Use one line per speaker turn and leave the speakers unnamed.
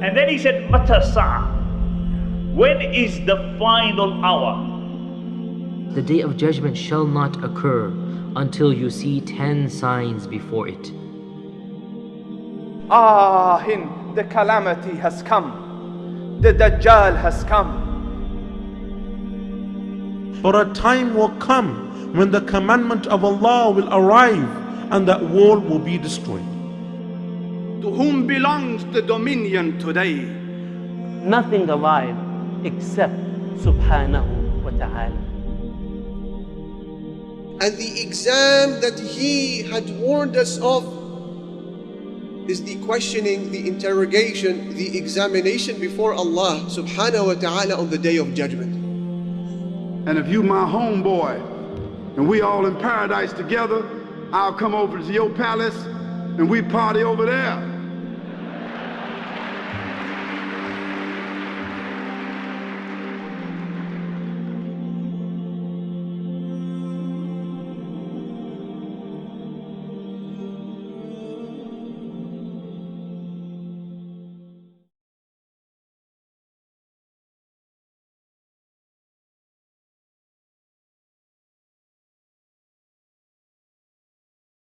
And then he said, Mata Sa'a? When is the final hour?
The day of judgment shall not occur until you see 10 signs before it.
The calamity has come. The Dajjal has come.
For a time will come when the commandment of Allah will arrive and that world will be destroyed.
To whom belongs the dominion today?
Nothing alive except Subhanahu wa ta'ala.
And the exam that He had warned us of is the questioning, the interrogation, the examination before Allah subhanahu wa ta'ala on the day of judgment.
And if you my homeboy and we all in paradise together, I'll come over to your palace and we party over there.